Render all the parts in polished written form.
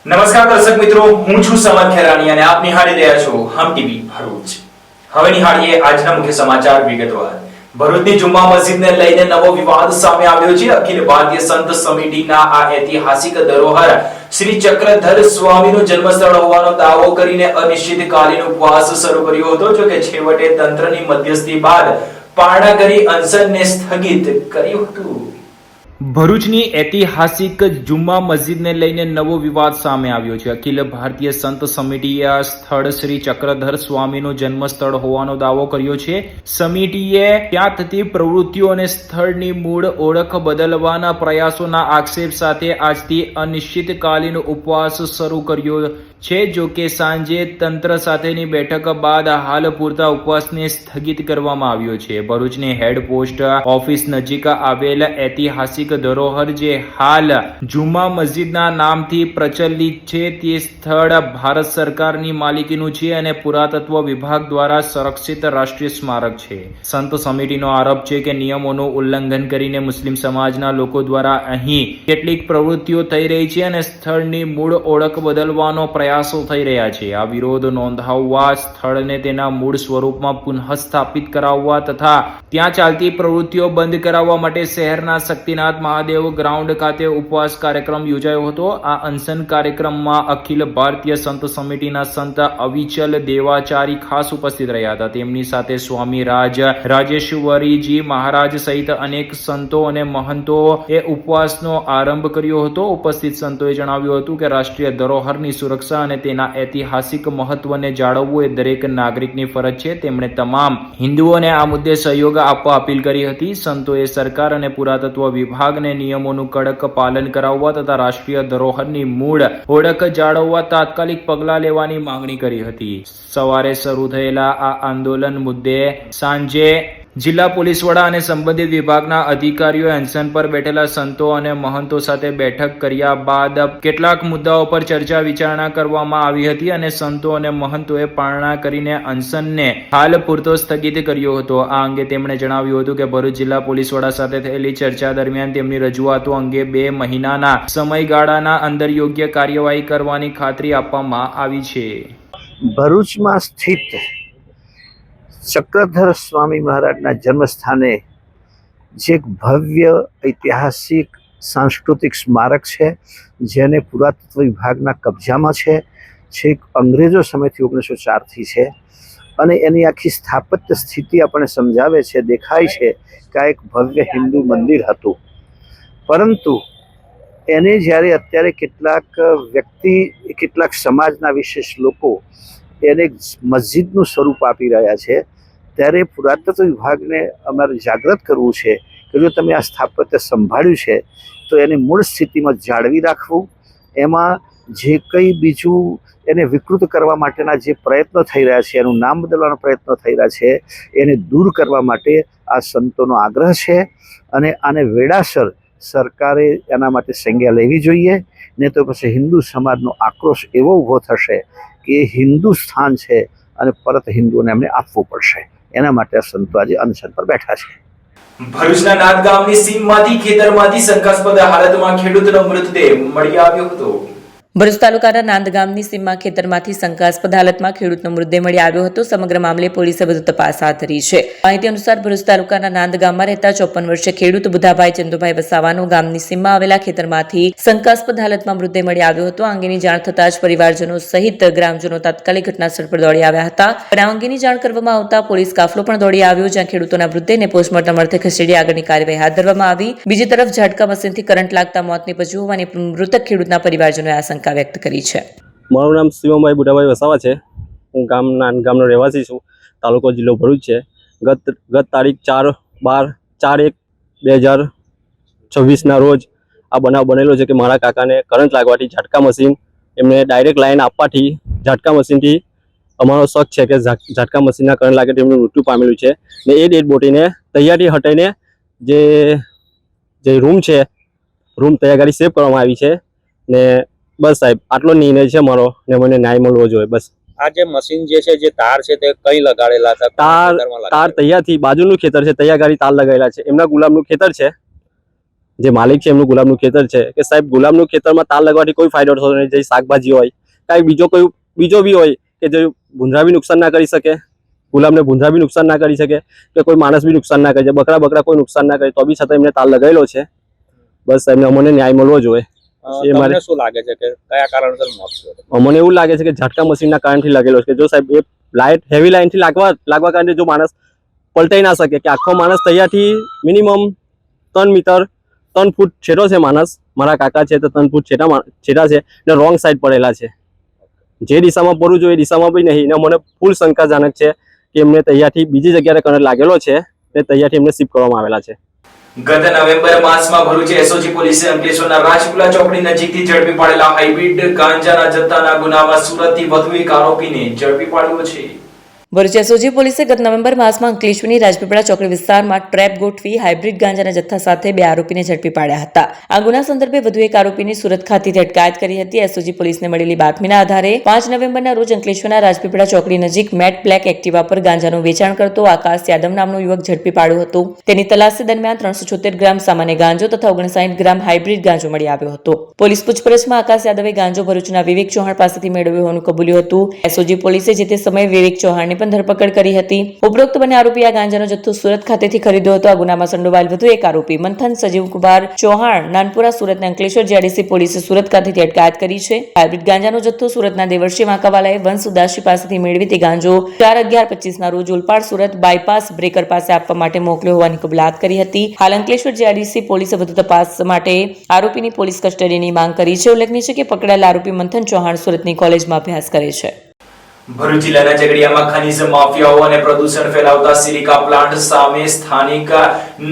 નમસ્કાર દર્શક મિત્રો, હું છું સમર ખેરાણી અને આપ નિહાળી રહ્યા છો હમ ટીવી ભરૂચ। હવે નિહાળીએ આજના મુખ્ય સમાચાર વિગતવાર। ભરૂચની જુમ્મા મસ્જિદને લઈને નવો વિવાદ સામે આવ્યો છે। અખિલ ભારતીય સંત સમિતિના આ ઐતિહાસિક ધરોહર શ્રી ચક્રધર સ્વામીનું જન્મસ્થળ હોવાનો દાવો કરીને અનિશ્ચિતકાલીન ઉપવાસ શરૂ કર્યો હતો। જો કે છેવટે તંત્રની મધ્યસ્થી બાદ પારણા કરી અનશનને સ્થગિત કર્યું હતું। ભરૂચની ઐતિહાસિક જુમ્મા મસ્જિદને લઈને નવો વિવાદ સામે આવ્યો છે। અખિલ ભારતીય સંત સમિતિએ આ સ્થળ શ્રી ચક્રધર સ્વામીનું જન્મસ્થળ હોવાનો દાવો કર્યો છે। સમિતિએ ત્યાં થતી પ્રવૃત્તિઓ અને સ્થળની મૂળ ઓળખ બદલવાના પ્રયાસોના આક્ષેપ સાથે આજથી અનિશ્ચિતકાલીન ઉપવાસ શરૂ કર્યો છે। જો કે સાંજે તંત્ર સાથેની બેઠક બાદ હાલ પૂરતા ઉપવાસને સ્થગિત કરવામાં આવ્યો છે। ભરૂચની હેડ પોસ્ટ ઓફિસ નજીક આવેલ ઐતિહાસિક ધરોહર જે હાલ જુમ્મા મસ્જિદના નામથી પ્રચલિત છે તે સ્થળ ભારત સરકારની માલિકીનું છે અને પુરાતત્વ વિભાગ દ્વારા સંરક્ષિત રાષ્ટ્રીય સ્મારક છે। સંત સમિતિનો આરોપ છે કે નિયમોનું ઉલ્લંઘન કરીને મુસ્લિમ સમાજના લોકો દ્વારા અહીં કેટલીક પ્રવૃત્તિઓ થઈ રહી છે અને સ્થળની મૂળ ઓળખ બદલવાનો પ્રયાસો થઈ રહ્યા છે। આ વિરોધ નોંધાવવા, સ્થળને તેના મૂળ સ્વરૂપમાં પુનઃસ્થાપિત કરાવવા તથા ત્યાં ચાલતી પ્રવૃત્તિઓ બંધ કરાવવા માટે શહેરના શક્તિનાથ મહાદેવ ગ્રાઉન્ડ ખાતે ઉપવાસ કાર્યક્રમ યોજાયો હતો। આ અનશન કાર્યક્રમમાં અખિલ ભારતીય સંત સમિતિના સંત અવિચલ દેવાચારી ખાસ ઉપસ્થિત રહ્યા હતા। તેમની સાથે સ્વામી રાજેશ્વરીજી મહારાજ સહિત અનેક સંતો અને મહંતો એ ઉપવાસનો આરંભ કર્યો હતો। ઉપસ્થિત સંતોએ જણાવ્યું હતું કે રાષ્ટ્રીય ધરોહરની સુરક્ષા અને તેના ઐતિહાસિક મહત્વને જાળવવું એ દરેક નાગરિકની ફરજ છે। તેમણે તમામ હિન્દુઓને આ મુદ્દે સહયોગ આપવા અપીલ કરી હતી। સંતોએ સરકાર અને પુરાતત્વ વિભાગને નિયમોનું કડક પાલન કરાવવા તથા રાષ્ટ્રીય ધરોહરની મૂળ ઓળખ જાળવવા તાત્કાલિક પગલાં લેવાની માંગણી કરી હતી। સવારે શરૂ થયેલા આ આંદોલન મુદ્દે સાંજે જિલ્લા પોલીસ વડા અને સંબંધિત વિભાગના અધિકારીઓએ અનશન પર બેઠેલા સંતો અને મહંતો સાથે બેઠક કર્યા બાદ કેટલાક મુદ્દાઓ પર ચર્ચા વિચારણા કરવામાં આવી હતી અને સંતો અને મહંતોએ પારણા કરીને અનશનને હાલ પૂરતો સ્થગિત કર્યો હતો। આ અંગે તેમણે જણાવ્યું હતું કે ભરૂચ જિલ્લા પોલીસ વડા સાથે થયેલી ચર્ચા દરમિયાન તેમની રજૂઆતો અંગે 2 મહિનાના સમયગાળાના અંદર યોગ્ય કાર્યવાહી કરવાની ખાતરી આપવામાં આવી છે। ભરૂચમાં સ્થિત ચક્રધર સ્વામી મહારાજના જન્મસ્થાને જે એક ભવ્ય ઐતિહાસિક સાંસ્કૃતિક સ્મારક છે જેને પુરાતત્વ વિભાગના કબજામાં છે, છેક અંગ્રેજો સમયથી 1904થી છે અને એની આખી સ્થાપત્ય સ્થિતિ આપણને સમજાવે છે, દેખાય છે કે આ એક ભવ્ય હિન્દુ મંદિર હતું। પરંતુ એને જ્યારે અત્યારે કેટલાક સમાજના વિશેષ લોકો એને મસ્જિદનું સ્વરૂપ આપી રહ્યા છે ત્યારે પુરાતત્વ વિભાગને અમારે જાગૃત કરવું છે કે જો તમે આ સ્થાપત્ય સંભાળ્યું છે તો એની મૂળ સ્થિતિમાં જાળવી રાખવું, એમાં જે કંઈ બીજું એને વિકૃત કરવા માટેના જે પ્રયત્નો થઈ રહ્યા છે, એનું નામ બદલવાના પ્રયત્નો થઈ રહ્યા છે, એને દૂર કરવા માટે આ સંતોનો આગ્રહ છે અને આને વેળાસર સરકારે એના માટે સંજ્ઞા લેવી જોઈએ। નહીં તો પછી હિન્દુ સમાજનો આક્રોશ એવો ઊભો થશે કે એ હિન્દુ સ્થાન છે અને પરત હિન્દુઓને એમને આપવું પડશે। એના માટે આ સંતો આજે અનશન પર બેઠા છે। ભરૂચના નાદ ગામની સીમમાંથી ખેતરમાંથી શંકાસ્પદ હાલતમાં ખેડૂતનો મૃતદેહ મળી આવ્યો હતો। ભરૂચ તાલુકાના નાંદ ગામની સીમમાં ખેતરમાંથી શંકાસ્પદ હાલતમાં ખેડૂતનો મૃતદેહ મળી આવ્યો હતો। સમગ્ર મામલે પોલીસે વધુ તપાસ હાથ ધરી છે। માહિતી અનુસાર ભરૂચ તાલુકાના નાંદ ગામમાં રહેતા 54 વર્ષીય ખેડૂત બુધાભાઈ ચંદુભાઈ વસાવાનો ગામની સીમમાં આવેલા ખેતરમાંથી શંકાસ્પદ હાલતમાં મૃતદેહ મળી આવ્યો હતો। આ અંગેની જાણ થતાં જ પરિવારજનો સહિત ગ્રામજનો તાત્કાલિક ઘટનાસ્થળ પર દોડી આવ્યા હતા અને આ અંગેની જાણ કરવામાં આવતા પોલીસ કાફલો પણ દોડી આવ્યો, જ્યાં ખેડૂતોના મૃતદેહને પોસ્ટમોર્ટમ અર્થે ખસેડી આગળની કાર્યવાહી હાથ ધરવામાં આવી। બીજી તરફ ઝાટકા મશીનથી કરંટ લાગતા મોત નીપજ્યું હોવાની મૃતક ખેડૂતના પરિવારજનોએ આશંકા વ્યક્ત કરી છે। મારું નામ શિવમભાઈ બુધાભાઈ વસાવા છે। હું ગામનો રહેવાસી છું। તાલુકો જિલ્લો ભરૂચ છે। ગત તારીખ 4/12/2026ના રોજ આ બનાવ બનેલો છે કે મારા કાકાને કરંટ લાગવાથી ઝાટકા મશીન એમને ડાયરેક્ટ લાઈન આપવાથી ઝાટકા મશીનથી અમારો શક છે કે ઝાટકા મશીનના કરંટ લાગે તેમનું મૃત્યુ પામેલું છે ને એ ડેડ બોડીને તૈયારી હટાઈને જે રૂમ છે, રૂમ તૈયાર કરી સેવ કરવામાં આવી છે ને બસ સાહેબ આટલો નિર્ણય છે મારો ને મને ન્યાય મળવો જોઈએ બસ। આ જે મશીન જે છે, જે તાર છે તે કઈ લગાડેલા હતા? તાર તૈયારથી બાજુનું ખેતર છે, તૈયાર કરી તાર લગાવેલા છે, એમના ગુલામનું ખેતર છે જે માલિક છે એમનું ગુલાબનું ખેતર છે કે સાહેબ ગુલાબનું ખેતરમાં તાર લગવાથી કોઈ ફાયદો થતો નહીં. જે શાકભાજી હોય કાંઈ બીજો બી હોય કે જે ભૂંદરા બી નુકસાન ના કરી શકે, ગુલાબને ભૂંદરા બી નુકસાન ના કરી શકે કે કોઈ માણસ બી નુકસાન ના કરી શકે, બકરા કોઈ નુકસાન ના કરે, તો બી છતાં એમને તાર લગાવેલો છે. બસ એમને અમને ન્યાય મળવો જોઈએ. તમને શું લાગે છે કે કયા કારણસર મોત થયું? અમને એવું લાગે છે કે ઝાટકા મશીનના કારણથી લાગેલો છે. કે જો સાહેબ એ હેવી લાઇનથી લાગવા કારણે જો માણસ પલટાઈ ના શકે, કે આખો માણસ તૈયારથી મિનિમમ 3 ફૂટ છેટો છે માણસ, મારા કાકા છે તો 3 ફૂટ છેટા છે ને રોંગ સાઈડ પડેલા છે. જે દિશામાં પડવું જોઈએ એ દિશામાં બી નહીં. ને મને ફૂલ શંકાજનક છે કે એમને તૈયારથી બીજી જગ્યાએ કરંટ લાગેલો છે ને તૈયારથી એમને શિફ્ટ કરવામાં આવેલા છે. ગત નવેમ્બર માસમાં ભરૂચ એસઓજી પોલીસે અંકલેશ્વરના રાજપુરા ચોકડી નજીકથી ઝડપી પાડેલા હાઇબ્રિડ ગાંજાના જથ્થાના ગુનામાં સુરતથી વધુ એક આરોપીને ઝડપી પાડ્યો છે. ભરૂચ એસઓજી પોલીસે ગત નવેમ્બર માસમાં અંકલેશ્વરની રાજપીપળા ચોકડી વિસ્તારમાં ટ્રેપ ગોઠવી હાઇબ્રિડ ગાંજાના જથ્થા સાથે 2 આરોપીને ઝડપી પાડ્યા હતા. આ ગુના સંદર્ભે વધુ એક આરોપીની સુરત ખાતેથી અટકાયત કરી હતી. એસઓજી પોલીસને મળેલી બાતમીના આધારે 5 નવેમ્બરના રોજ અંકલેશ્વરના રાજપીપળા ચોકડી નજીક મેટ બ્લેક એક્ટિવા પર ગાંજાનું વેચાણ કરતો આકાશ યાદવ નામનો યુવક ઝડપી પાડ્યો હતો. તેની તલાશી દરમિયાન 376 ગ્રામ સામાન્ય ગાંજો તથા 59 ગ્રામ હાઇબ્રિડ ગાંજો મળી આવ્યો હતો. પોલીસ પૂછપરછમાં આકાશ યાદવે ગાંજો ભરૂચના વિવેક ચૌહાણ પાસેથી મેળવ્યો હોવાનું કબૂલ્યું હતું. એસઓજી પોલીસે જે તે સમયે વિવેક ચૌહાણની પણ ધરપકડ કરી હતી. ઉપરોક્ત બંને આરોપી આ ગાંજાનો જથ્થો સુરત ખાતેથી ખરીદ્યો હતો. આ ગુનામાં સંડોવાયેલ વધુ એક આરોપી મંથન સજીવકુમાર ચૌહાણ નાનપુરા સુરતના અંકલેશ્વર જીઆઈડીસી પોલીસે સુરત ખાતેથી અટકાયત કરી છે. હાઇબ્રિડ ગાંજાનો જથ્થો સુરતના દેવર્ષી વાંકાવાલાએ વંશ ઉદાસી પાસેથી મેળવી તે ગાંજો 4/11/25 ના રોજ ઓલપાડ સુરત બાયપાસ બ્રેકર પાસે આપવા માટે મોકલ્યો હોવાની કબૂલાત કરી હતી. હાલ અંકલેશ્વર જીઆઈડીસી પોલીસે વધુ તપાસ માટે આરોપીની પોલીસ કસ્ટડીની માંગ કરી છે. ઉલ્લેખનીય છે કે પકડાયેલા આરોપી મંથન ચૌહાણ સુરતની કોલેજમાં અભ્યાસ કરે છે. ભરૂચ જિલ્લાના ઝઘડિયામાં ખનીજ માફિયાઓ અને પ્રદૂષણ ફેલાવતા સિલિકા પ્લાન્ટ સામે સ્થાનિક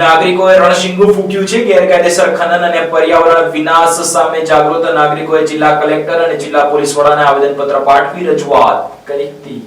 નાગરિકોએ રણશીંગુ ફૂંક્યું છે. ગેરકાયદેસર ખનન અને પર્યાવરણ વિનાશ સામે જાગૃત નાગરિકોએ જિલ્લા કલેક્ટર અને જિલ્લા પોલીસ વડાને આવેદનપત્ર પાઠવી રજૂઆત કરી હતી.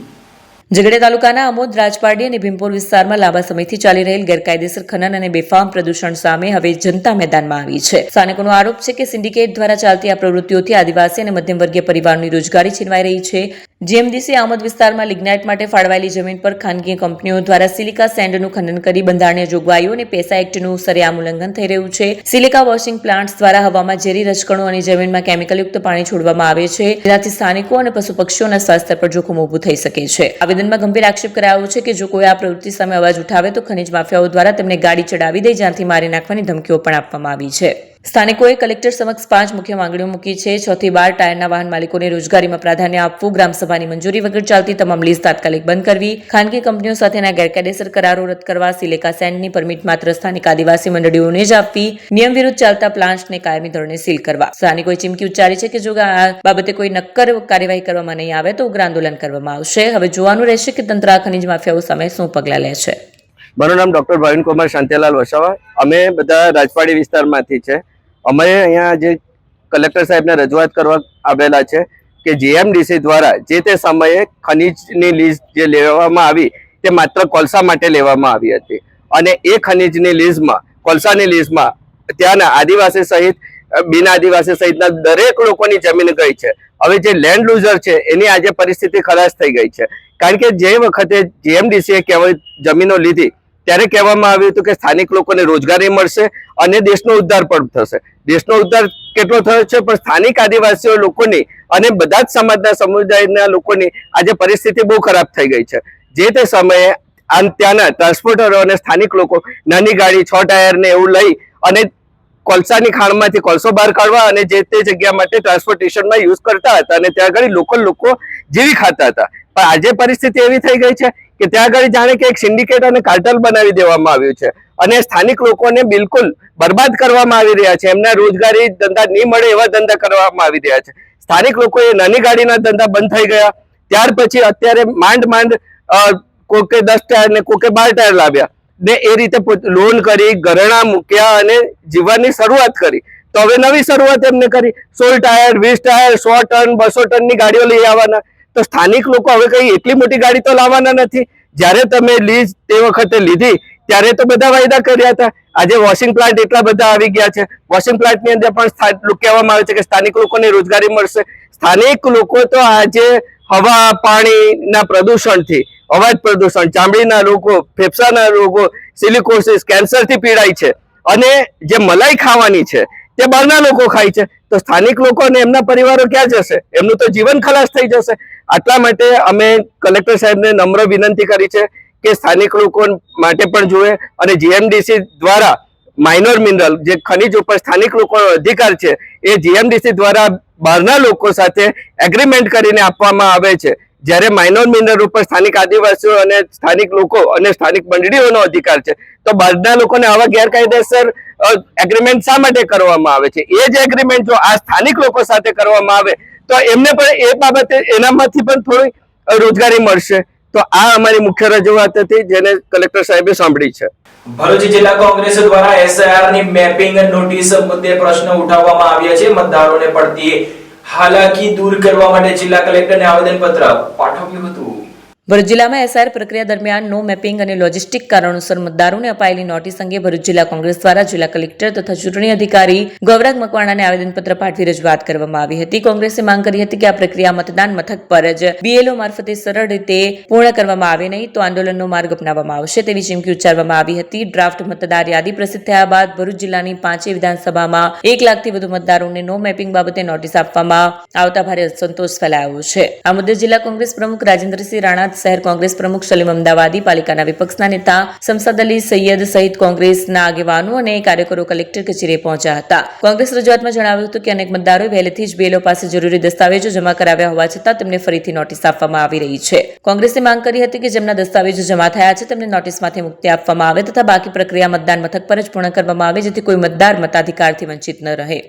ઝઘડિયા તાલુકાના અમોદ, રાજપારડી અને ભીમપુર વિસ્તારમાં લાંબા સમયથી ચાલી રહેલ ગેરકાયદેસર ખનન અને બેફામ પ્રદૂષણ સામે હવે જનતા મેદાનમાં આવી છે. સ્થાનિકોનો આરોપ છે કે સિન્ડિકેટ દ્વારા ચાલતી આ પ્રવૃત્તિઓથી આદિવાસી અને મધ્યમ વર્ગીય પરિવારોની રોજગારી છીનવાઈ રહી છે. જીએમડીસી આમોદ વિસ્તારમાં લિગ્નાઇટ માટે ફાળવાયેલી જમીન પર ખાનગી કંપનીઓ દ્વારા સિલિકા સેન્ડનું ખનન કરી બંધારણીય જોગવાઈઓ અને પેસા એક્ટનું સરેઆમ ઉલ્લંઘન થઈ રહ્યું છે. સિલિકા વોશિંગ પ્લાન્ટ્સ દ્વારા હવામાં ઝેરી રજકણો અને જમીનમાં કેમિકલયુક્ત પાણી છોડવામાં આવે છે, જેનાથી સ્થાનિકો અને પશુ પક્ષીઓના સ્વાસ્થ્ય પર જોખમ ઊભું થઈ શકે છે. આવેદનમાં ગંભીર આક્ષેપ કરાયો છે કે જો કોઈ આ પ્રવૃત્તિ સામે અવાજ ઉઠાવે તો ખનીજ માફિયાઓ દ્વારા તેમને ગાડી ચડાવી દઈ જાનથી મારી નાખવાની ધમકીઓ પણ આપવામાં આવી છે. સ્થાનિકોએ કલેક્ટર સમક્ષ 5 મુખ્ય માંગણીઓ મૂકી છે. 6 થી 12 ટાયરના વાહન માલિકોને રોજગારીમાં પ્રાધાન્ય આપવું, ગ્રામસભાની મંજૂરી વગર ચાલતી તમામ લીઝ તાત્કાલિક બંધ કરવી, ખાનગી કંપનીઓ સાથેના ગેરકાયદેસર કરારો રદ કરવા, સિલિકા સેન્ડની પરમિટ માત્ર સ્થાનિક આદિવાસી મંડળીઓને જ આપવી, નિયમ વિરુદ્ધ ચાલતા પ્લાન્ટ્સને કાયમી ધોરણે સીલ કરવા. સ્થાનિકોએ ચીમકી ઉચ્ચારી છે કે જો આ બાબતે કોઈ નક્કર કાર્યવાહી કરવામાં નહીં આવે તો ઉગ્ર આંદોલન કરવામાં આવશે. હવે જોવાનું રહેશે કે તંત્ર આ ખનીજ માફિયાઓ સામે શું પગલાં લે છે. મારું નામ ડોક્ટર ભાવિનકુમાર શાંતિલાલ વસાવા. અમે બધા રાજપાડી વિસ્તારમાંથી છે. અમે અહીંયા જે કલેક્ટર સાહેબને રજૂઆત કરવા આવેલા છે કે જીએમડીસી દ્વારા જે તે સમયે ખનીજની લીઝ જે લેવામાં આવી તે માત્ર કોલસા માટે લેવામાં આવી હતી અને એ ખનીજની લીઝમાં, કોલસાની લીઝમાં ત્યાંના આદિવાસી સહિત બિન આદિવાસી સહિતના દરેક લોકોની જમીન ગઈ છે. હવે જે લેન્ડ લૂઝર છે એની આજે પરિસ્થિતિ ખલાસ થઈ ગઈ છે. કારણ કે જે વખતે જીએમડીસીએ જમીનો લીધી ત્યારે કહેવામાં આવ્યું હતું કે સ્થાનિક લોકોને રોજગારી મળશે અને દેશનો ઉદ્ધાર પણ થશે. દેશનો ઉદ્ધાર કેટલો થયો છે, પણ સ્થાનિક આદિવાસીઓ લોકોની અને બધા જ સમાજના સમુદાયના લોકોની આજે પરિસ્થિતિ બહુ ખરાબ થઈ ગઈ છે. જે તે સમયે ત્યાંના ટ્રાન્સપોર્ટરો અને સ્થાનિક લોકો નાની ગાડી 6 ટાયરને એવું લઈ અને કોલસાની ખાણમાંથી કોલસો બહાર કાઢવા અને જે તે જગ્યા માટે ટ્રાન્સપોર્ટેશનમાં યુઝ કરતા હતા અને ત્યાં આગળ લોકલ લોકો જીવી ખાતા હતા. પણ આજે પરિસ્થિતિ એવી થઈ ગઈ છે કે ત્યાં આગળ જાણે કે એક સિન્ડિકેટ અને કાર્ટલ બનાવી દેવામાં આવ્યું છે અને સ્થાનિક લોકોને બિલકુલ બરબાદ કરવામાં આવી રહ્યા છે. એમના રોજગારી ધંધા નહીં મળે એવા ધંધા કરવામાં આવી રહ્યા છે. સ્થાનિક લોકોએ નાની ગાડીના ધંધા બંધ થઈ ગયા. ત્યાર પછી અત્યારે માંડ કોકે 10 ટાયર ને કોકે 12 ટાયર લાવ્યા ને એ રીતે લોન કરી, ઘરેણા મૂક્યા અને જીવવાની શરૂઆત કરી. તો હવે નવી શરૂઆત એમને કરી 16 ટાયર, 20 ટાયર, 100 ટન, 200 ટનની ગાડીઓ લઈ આવવાના. તો સ્થાનિક લોકો હવે કઈ એટલી મોટી ગાડી તો લાવવાના નથી. જ્યારે તમે લીઝ તે વખતે લીધી ત્યારે તો બધા વાયદા કર્યા હતા. આજે વોશિંગ પ્લાન્ટ એટલા બધા આવી ગયા છે. વોશિંગ પ્લાન્ટની અંદર પણ કહેવામાં આવે છે કે સ્થાનિક લોકોને રોજગારી મળશે. સ્થાનિક લોકો તો આજે હવા પાણીના પ્રદૂષણથી, અવાજ પ્રદૂષણ, ચામડીના રોગો, ફેફસાના રોગો, સિલિકોસિસ, કેન્સરથી પીડાય છે. અને જે મલાઈ ખાવાની છે તે બહારના લોકો ખાય છે, તો સ્થાનિક લોકો અને એમના પરિવારો ક્યાં જશે? એમનું તો જીવન ખલાસ થઈ જશે. આટલા માટે અમે કલેક્ટર સાહેબને નમ્ર વિનંતી કરી છે કે સ્થાનિક લોકો માટે પણ જુએ અને જીએમડીસી દ્વારા માઇનોર મિનરલ જે ખનિજ ઉપર સ્થાનિક લોકોનો અધિકાર છે એ જીએમડીસી દ્વારા બહારના લોકો સાથે એગ્રીમેન્ટ કરીને આપવામાં આવે છે. જ્યારે માઇનોર મિનરલ ઉપર સ્થાનિક આદિવાસીઓ અને સ્થાનિક લોકો અને સ્થાનિક મંડળીઓનો અધિકાર છે, તો બહારના લોકોને આવા ગેરકાયદેસર એગ્રીમેન્ટ શા માટે કરવામાં આવે છે? એ જ એગ્રીમેન્ટ જો આ સ્થાનિક લોકો સાથે કરવામાં આવે તો એમને પણ એ બાબતે એનામાંથી પણ થોડી રોજગારી મળશે. તો આ અમારી મુખ્ય રજૂઆત હતી, જેને કલેક્ટર સાહેબે સાંભળી છે. ભરૂચ જિલ્લા કોંગ્રેસ દ્વારા એસઆઈઆર ની મેપિંગ નોટિસ મુદ્દે પ્રશ્ન ઉઠાવવામાં આવ્યા છે. મતદારોને પડતી હાલાકી દૂર કરવા માટે જિલ્લા કલેક્ટરને આવેદનપત્ર પાઠવ્યું હતું. ભરૂચ જિલ્લામાં એસઆઈઆર પ્રક્રિયા દરમિયાન નો મેપિંગ અને લોજિસ્ટિક કારણોસર મતદારોને અપાયેલી નોટિસ અંગે ભરૂચ જિલ્લા કોંગ્રેસ દ્વારા જિલ્લા કલેક્ટર તથા ચૂંટણી અધિકારી ગૌરાગ મકવાણાને આવેદનપત્ર પાઠવી રજૂઆત કરવામાં આવી હતી. કોંગ્રેસે માંગ કરી હતી કે આ પ્રક્રિયા મતદાન મથક પર જ બીએલઓ મારફતે સરળ રીતે પૂર્ણ કરવામાં આવે નહીં તો આંદોલનનો માર્ગ અપનાવવામાં આવશે તેવી ચીમકી ઉચ્ચારવામાં આવી હતી. ડ્રાફ્ટ મતદાર યાદી પ્રસિદ્ધ થયા બાદ ભરૂચ જિલ્લાની 5 વિધાનસભામાં 1 લાખથી વધુ મતદારોને નો મેપિંગ બાબતે નોટિસ આપવામાં આવતા ભારે અસંતોષ ફેલાયો છે. આ મુદ્દે જિલ્લા કોંગ્રેસ પ્રમુખ રાજેન્દ્રસિંહ રાણા, શહેર કોંગ્રેસ પ્રમુખ સલીમ અમદાવાદી, પાલિકાના વિપક્ષના નેતા સમસાદ અલી સૈયદ સહિત કોંગ્રેસના આગેવાનો અને કાર્યકરો કલેક્ટર કચેરીએ પહોંચ્યા હતા. કોંગ્રેસ રજૂઆતમાં જણાવ્યું હતું કે અનેક મતદારોએ વહેલેથી જ બીએલઓ પાસે જરૂરી દસ્તાવેજો જમા કરાવ્યા હોવા છતાં તેમને ફરીથી નોટિસ આપવામાં આવી રહી છે. કોંગ્રેસે માંગ કરી હતી કે જેમના દસ્તાવેજો જમા થયા છે તેમને નોટિસમાંથી મુક્તિ આપવામાં આવે તથા બાકી પ્રક્રિયા મતદાન મથક પર જ પૂર્ણ કરવામાં આવે જેથી કોઈ મતદાર મતાધિકારથી વંચિત ન રહે.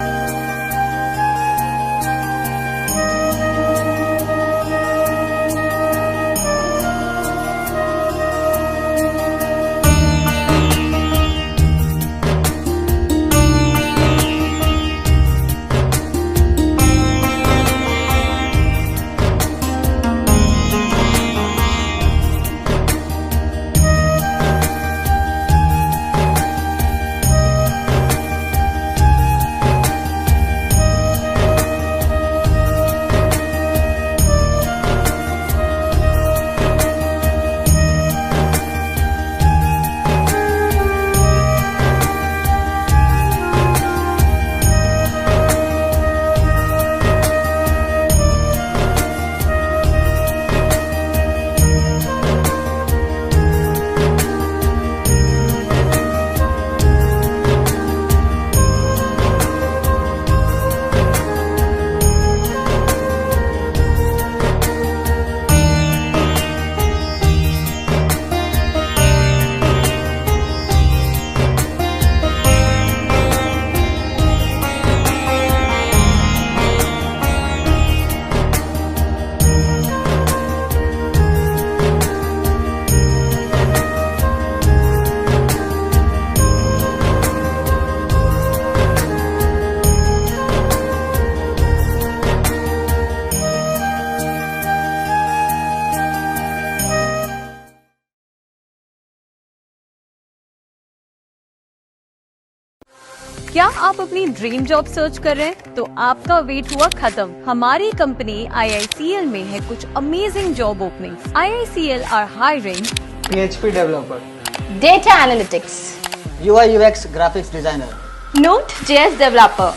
क्या आप अपनी ड्रीम जॉब सर्च कर रहे हैं? तो आपका वेट हुआ खत्म. हमारी कंपनी IICL में है कुछ amazing job openings. IICL are hiring PHP developer, data analytics, UI UX graphics designer, Node.js developer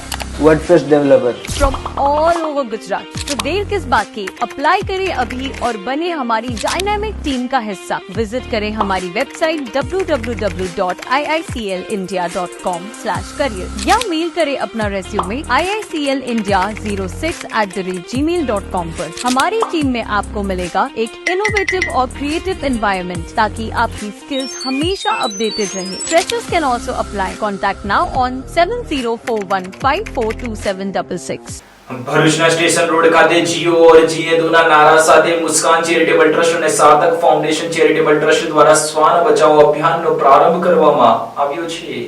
WordPress developer. from all over Gujarat. तो देर किस बात की, अप्लाई करें अभी और बने हमारी डायनामिक टीम का हिस्सा. विजिट करें हमारी वेबसाइट www.iiclindia.com/career या मेल करें अपना रेज्यूमे iiclindia06@gmail.com पर. हमारी टीम में आपको मिलेगा एक इनोवेटिव और क्रिएटिव एनवायरनमेंट ताकि आपकी स्किल्स हमेशा अपडेटेड रहे. Freshers can also apply. Contact now on 7041542766. ભરૂચના સ્ટેશન રોડ ખાતે જીઓ और જીએ2 ના નારા સાથે મુસ્કાન ચેરિટેબલ ટ્રસ્ટ અને સાર્થક ફાઉન્ડેશન ચેરિટેબલ ટ્રસ્ટ દ્વારા શ્વાન બચાવો અભિયાનનો પ્રારંભ કરવામાં આવ્યો છે.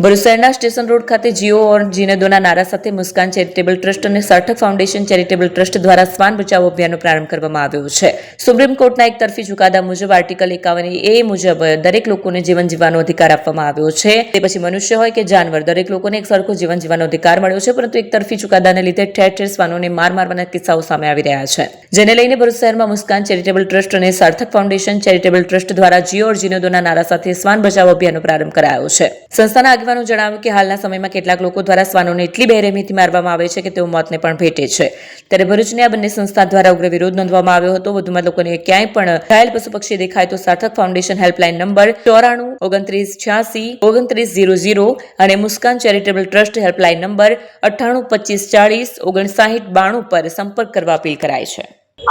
ભરૂચ શહેરના સ્ટેશન રોડ ખાતે જીઓ और जीने2 ના નારા સાથે મુસ્કાન ચેરિટેબલ ટ્રસ્ટ અને સાર્થક ફાઉન્ડેશન ચેરિટેબલ ટ્રસ્ટ દ્વારા શ્વાન બચાવો અભિયાનનો પ્રારંભ કરવામાં આવ્યો છે. સુપ્રીમ કોર્ટના એક તરફી ચુકાદા મુજબ આર્ટિકલ 51A મુજબ દરેક લોકોને જીવન જીવવાનો અધિકાર આપવામાં આવ્યો છે. તે પછી મનુષ્ય હોય કે જાનવર દરેક લોકોને એક સરખો જીવન જીવવાનો અધિકાર મળ્યો છે, પરંતુ એક તરફી ચુકાદાને લીધે ઠેર ઠેર શ્વાનોને મારવાના કિસ્સાઓ સામે આવી રહ્યા છે, જેને લઈને ભરૂચ શહેરમાં મુસ્કાન ચેરિટેબલ ટ્રસ્ટ અને સાર્થક ફાઉન્ડેશન ચેરિટેબલ ટ્રસ્ટ દ્વારા જીઓ और जीने2 ના નારા સાથે શ્વાન બચાવો અભિયાનનો પ્રારંભ કરાયો છે. સંસ્થાના આગેવાનો જણાવ્યું કે હાલના સમયમાં કેટલાક લોકો દ્વારા શ્વાનોને એટલી બેરહેમીથી મારવામાં આવે છે કે તેઓ મોતને પણ ભેટે છે. ત્યારે ભરૂચની આ બંને સંસ્થા દ્વારા ઉગ્ર વિરોધ નોંધવામાં આવ્યો હતો. વધુમાં લોકોને ક્યાંય પણ ઘાયલ પશુ પક્ષી દેખાય તો સાર્થક ફાઉન્ડેશન હેલ્પલાઇન નંબર 942986 અને મુસ્કાન ચેરિટેબલ ટ્રસ્ટ હેલ્પલાઇન નંબર 982540 5992 પર સંपर्क કરવા અપીલ કરાઈ છે.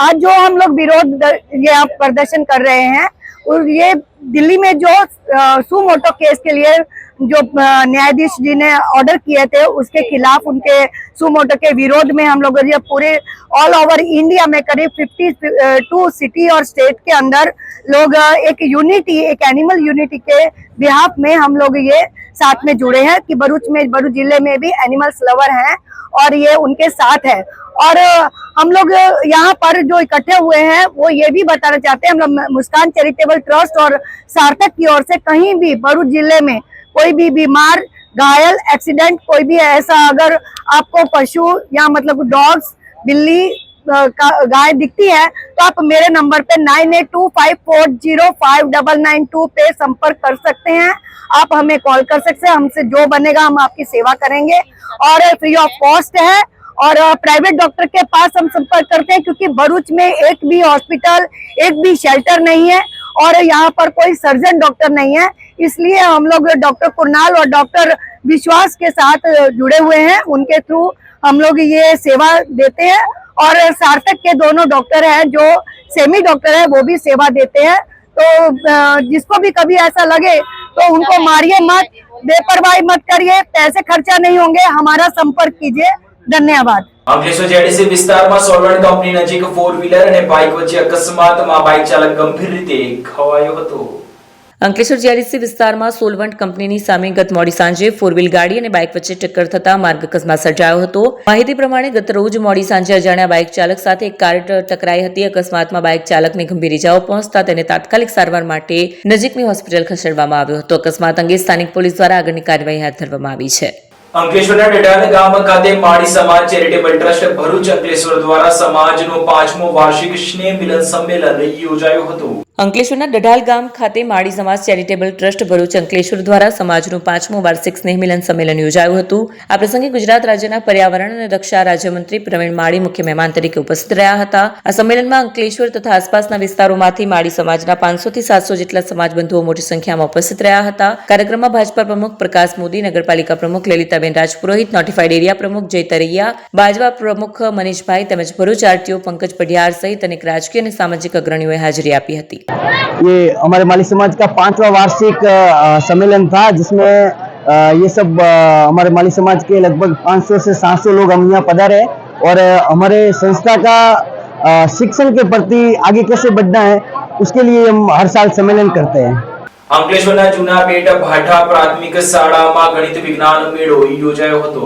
आज जो हम लोग विरोध ये आप प्रदर्शन कर रहे हैं और ये दिल्ली में जो सुमोटो केस के लिए जो न्यायाधीश जी ने ऑर्डर किए थे उसके खिलाफ उनके सुमोटो के विरोध में हम लोग ये पूरे ऑल ओवर इंडिया में करीब 52 सिटी और स्टेट के अंदर लोग एक यूनिटी, एक एनिमल यूनिटी के बिहाफ में हम लोग ये साथ में जुड़े हैं कि भरूच जिले में भी एनिमल्स लवर हैं और ये उनके साथ है. और हम लोग यहाँ पर जो इकट्ठे हुए हैं वो ये भी बताना चाहते हैं, हम लोग मुस्कान चैरिटेबल ट्रस्ट और सार्थक की ओर से कहीं भी भरूच जिले में कोई भी बीमार, घायल, एक्सीडेंट कोई भी ऐसा अगर आपको पशु या मतलब डॉग्स, बिल्ली, गाय दिखती है तो आप मेरे नंबर पे 9825405992 पे संपर्क कर सकते हैं. आप हमें कॉल कर सकते हैं, हमसे जो बनेगा हम आपकी सेवा करेंगे और फ्री ऑफ कॉस्ट है. और प्राइवेट डॉक्टर के पास हम संपर्क करते हैं क्योंकि भरूच में एक भी हॉस्पिटल, एक भी शेल्टर नहीं है और यहाँ पर कोई सर्जन डॉक्टर नहीं है. इसलिए हम लोग डॉक्टर कुरनाल और डॉक्टर विश्वास के साथ जुड़े हुए हैं. उनके थ्रू हम लोग ये सेवा देते हैं और सार्थक के दोनों डॉक्टर हैं जो सेमी डॉक्टर है वो भी सेवा देते हैं. तो जिसको भी कभी ऐसा लगे तो उनको मारिए मत, बेपरवाही मत करिए, पैसे खर्चा नहीं होंगे, हमारा संपर्क कीजिए. धन्यवाद. અંકલેશ્વર જેડીસી વિસ્તારમાં સોલવન્ટ કંપની નજીક 4 વ્હીલર અને બાઇક વચ્ચે અકસ્માતમાં બાઇક ચાલક ગંભીર રીતે ઘવાયો હતો. અંકલેશ્વર જીઆઈડીસી વિસ્તારમાં સોલવન્ટ કંપનીની સામે ગત મોડી સાંજે 4 વ્હીલ ગાડી અને બાઇક વચ્ચે ટક્કર થતા માર્ગ અકસ્માત સર્જાયો હતો. માહિતી પ્રમાણે ગત રોજ મોડી સાંજે અજાણ્યા બાઇક ચાલક સાથે એક કાર ટકરાઈ હતી. અકસ્માતમાં બાઇક ચાલકને ગંભીર ઇજાઓ પહોંચતા તેને તાત્કાલિક સારવાર માટે નજીકની હોસ્પિટલ ખસેડવામાં આવ્યો હતો. અકસ્માત અંગે સ્થાનિક પોલીસ દ્વારા આગળની કાર્યવાહી હાથ ધરવામાં આવી છે. અંકલેશ્વરના ડઢાલ ગામ ખાતે માળી સમાજ ચેરિટેબલ ટ્રસ્ટ ભરૂચ અંકલેશ્વર દ્વારા સમાજનું 5મું વાર્ષિક સ્નેહ મિલન સંમેલન યોજાયું હતું. અંકલેશ્વરના ડઢાલ ગામ ખાતે માળી સમાજ ચેરિટેબલ ટ્રસ્ટ ભરૂચ અંકલેશ્વર દ્વારા સમાજનું 5મું વાર્ષિક સ્નેહ મિલન સંમેલન યોજાયું હતું. આ પ્રસંગે ગુજરાત રાજ્યના પર્યાવરણ અને રક્ષા રાજ્યમંત્રી પ્રવીણ માળી મુખ્ય મહેમાન તરીકે ઉપસ્થિત રહ્યા હતા. આ સંમેલનમાં અંકલેશ્વર તથા આસપાસના વિસ્તારોમાંથી માળી સમાજના 500 થી 700 જેટલા સમાજ બંધુઓ મોટી સંખ્યામાં ઉપસ્થિત રહ્યા હતા. કાર્યક્રમમાં ભાજપા પ્રમુખ પ્રકાશ મોદી, નગરપાલિકા પ્રમુખ લલિતાબેન રાજપુરોહિત, નોટિફાઈડ એરિયા પ્રમુખ જય તરૈયા, ભાજપા પ્રમુખ મનીષભાઈ તેમજ ભરૂચ આરટીઓ પંકજ પઢિયાર સહિત અનેક રાજકીય અને સામાજિક અગ્રણીઓએ હાજરી આપી હતી. ये हमारे माली समाज का 5वां वार्षिक सम्मेलन था जिसमें ये सब हमारे माली समाज के लगभग 500 से 700 लोग हम यहाँ पधारे और हमारे संस्था का शिक्षण के प्रति आगे कैसे बढ़ना है उसके लिए हम हर साल सम्मेलन करते हैं. અંકલેશ્વરના જૂના બેટ ભાઠા પ્રાથમિક શાળામાં ગણિત વિજ્ઞાન મેળો યોજાયો હતો.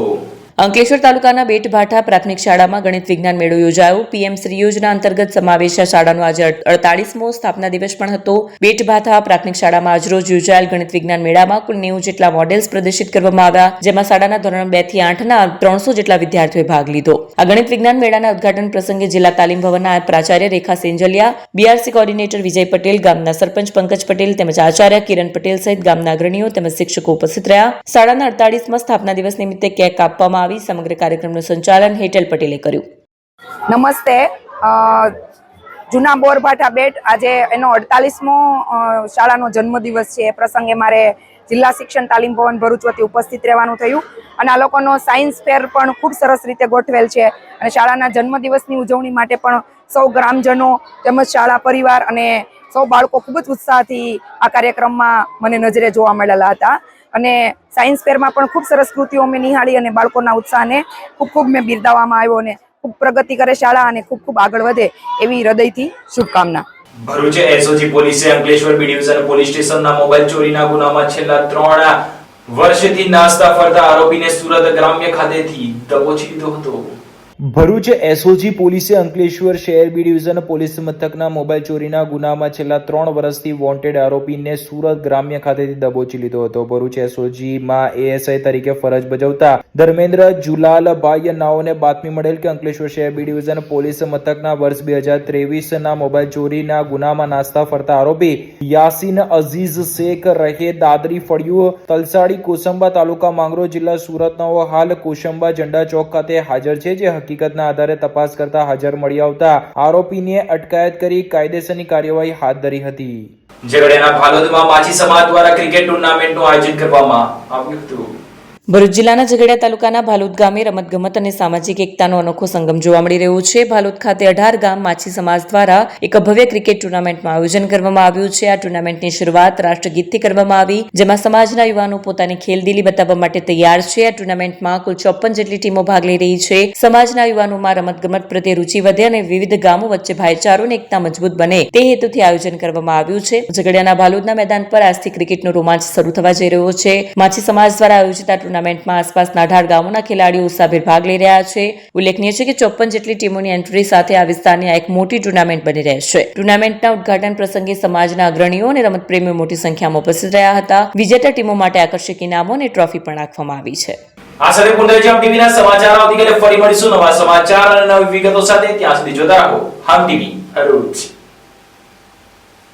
અંકલેશ્વર તાલુકાના બેટ ભાઠા પ્રાથમિક શાળામાં ગણિત વિજ્ઞાન મેળો યોજાયો. પીએમ શ્રી યોજના અંતર્ગત સમાવેશ શાળાનો આજે 48મો સ્થાપના દિવસ પણ હતો. બેટ ભાઠા પ્રાથમિક શાળામાં આજરોજ યોજાયેલ ગણિત વિજ્ઞાન મેળામાં કુલ 90 જેટલા મોડેલ્સ પ્રદર્શિત કરવામાં આવ્યા, જેમાં શાળાના ધોરણ 2 થી 8ના 300 જેટલા વિદ્યાર્થીઓએ ભાગ લીધો. આ ગણિત વિજ્ઞાન મેળાના ઉદ્ઘાટન પ્રસંગે જિલ્લા તાલીમ ભવનના પ્રાચાર્ય રેખા સેંજલિયા, બીઆરસી કોર્ડિનેટર વિજય પટેલ, ગામના સરપંચ પંકજ પટેલ તેમજ આચાર્ય કિરણ પટેલ સહિત ગામના અગ્રણીઓ તેમજ શિક્ષકો ઉપસ્થિત રહ્યા. શાળાના 48મા સ્થાપના દિવસ નિમિત્તે કેક કાપવામાં આવી. સમગ્ર કાર્યક્રમનું સંચાલન હેટલ પટેલે કર્યું. નમસ્તે. જૂના બોરભાઠા બેટ આજે એનો 48મો શાળાનો જન્મદિવસ છે. એ પ્રસંગે મારે જિલ્લા શિક્ષણ તાલીમ ભવન ભરૂચ વતી ઉપસ્થિત રહેવાનું થયું અને આ લોકોનો સાયન્સ ફેર પણ ખૂબ સરસ રીતે ગોઠવેલ છે અને શાળાના જન્મદિવસની ઉજવણી માટે પણ સૌ ગ્રામજનો તેમજ શાળા પરિવાર અને સૌ બાળકો ખૂબ જ ઉત્સાહથી આ કાર્યક્રમમાં મને નજરે જોવા મળેલા હતા અને સાયન્સ ફેરમાં પણ ખૂબ સરસ કૃતિઓ મેં નિહાળી અને બાળકોના ઉત્સાહને ખૂબ મેં બિરદાવવામાં આવ્યો અને ખૂબ પ્રગતિ કરે શાળા અને ખૂબ આગળ વધે એવી હૃદયથી શુભકામના. ભરૂચ એસઓજી પોલીસે અંકલેશ્વર બી ડિવિઝન પોલીસ સ્ટેશનના મોબાઈલ ચોરીના ગુનામાં છેલ્લા 3 વર્ષથી નાસ્તા ફરતા આરોપીને સુરત ગ્રામ્ય ખાતેથી દબોચી લીધો હતો. ભરૂચ એસઓજી પોલીસે અંકલેશ્વર શહેર બી ડિવિઝન પોલીસ મથકના મોબાઈલ ચોરીના ગુનામાં છેલ્લા 3 વર્ષથી વોન્ટેડ આરોપીને સુરત ગ્રામ્ય ખાતેથી દબોચી લીધો હતો. ભરૂચ એસઓજીમાં એએસઆઈ તરીકે ફરજ બજાવતા ધર્મેન્દ્ર જુલાલભાઈ નાઓને બાતમી મળેલ કે અંકલેશ્વર શહેર બી ડિવિઝન પોલીસ મથકના વર્ષ 2023ના મોબાઈલ ચોરીના ગુનામાં નાસ્તા ફરતા આરોપી યાસીન અઝીઝ શેખ રહે દાદરી ફળિયું તલસાડી કોસંબા તાલુકા માંગરોળ જિલ્લા સુરતનો હાલ કોસંબા ઝંડા ચોક ખાતે હાજર છે. જે હકીકતના આધારે તપાસ કરતા હાજર મળી આવતા આરોપીને અટકાયત કરી કાયદેસરની કાર્યવાહી હાથ ધરી હતી. ઝઘડિયાના ભાલોદમાં માછી સમાજ દ્વારા ક્રિકેટ ટુર્નામેન્ટનું આયોજન કરવામાં આવ્યું હતું. ભરૂચ જિલ્લાના ઝઘડિયા તાલુકાના ભાલોદ ગામે રમતગમત અને સામાજિક એકતાનો અનોખો સંગમ જોવા મળી રહ્યો છે. ભાલોદ ખાતે 18 ગામ માછી સમાજ દ્વારા એક ભવ્ય ક્રિકેટ ટુર્નામેન્ટનું આયોજન કરવામાં આવ્યું છે. આ ટુર્નામેન્ટની શરૂઆત રાષ્ટ્રગીતથી કરવામાં આવી, જેમાં સમાજના યુવાનો પોતાની ખેલદિલી બતાવવા માટે તૈયાર છે. આ ટુર્નામેન્ટમાં કુલ 54 જેટલી ટીમો ભાગ લઈ રહી છે. સમાજના યુવાનોમાં રમતગમત પ્રત્યે રુચિ વધે અને વિવિધ ગામો વચ્ચે ભાઈચારો અને એકતા મજબૂત બને તે હેતુથી આયોજન કરવામાં આવ્યું છે. ઝઘડિયાના ભાલોદના મેદાન પર આજથી ક્રિકેટનો રોમાંચ શરૂ થવા જઈ રહ્યો છે. માછી સમાજ દ્વારા આયોજિત આ ટુર્નામેન્ટમાં આસપાસના 18 ગામોના ખેલાડીઓ ઉત્સાહભેર ભાગ લઈ રહ્યા છે. ઉલ્લેખનીય છે કે 54 જેટલી ટીમોની એન્ટ્રી સાથે આ વિસ્તારની આ એક મોટી ટુર્નામેન્ટ બની રહેશે. ટુર્નામેન્ટના ઉદ્ઘાટન પ્રસંગે સમાજના અગ્રણીઓ અને રમતપ્રેમીઓ મોટી સંખ્યામાં ઉપસ્થિત રહ્યા હતા. વિજેતા ટીમો માટે આકર્ષક ઇનામો અને ટ્રોફી પણ રાખવામાં આવી છે. આ સાથે પૂર્ણ ટીવીના સમાચાર આવતીકાલે ફરી મળીશું નવા સમાચાર અને નવી વિગતો સાથે. ત્યાં સુધી જોતા રહો હમ ટીવી ભરૂચ.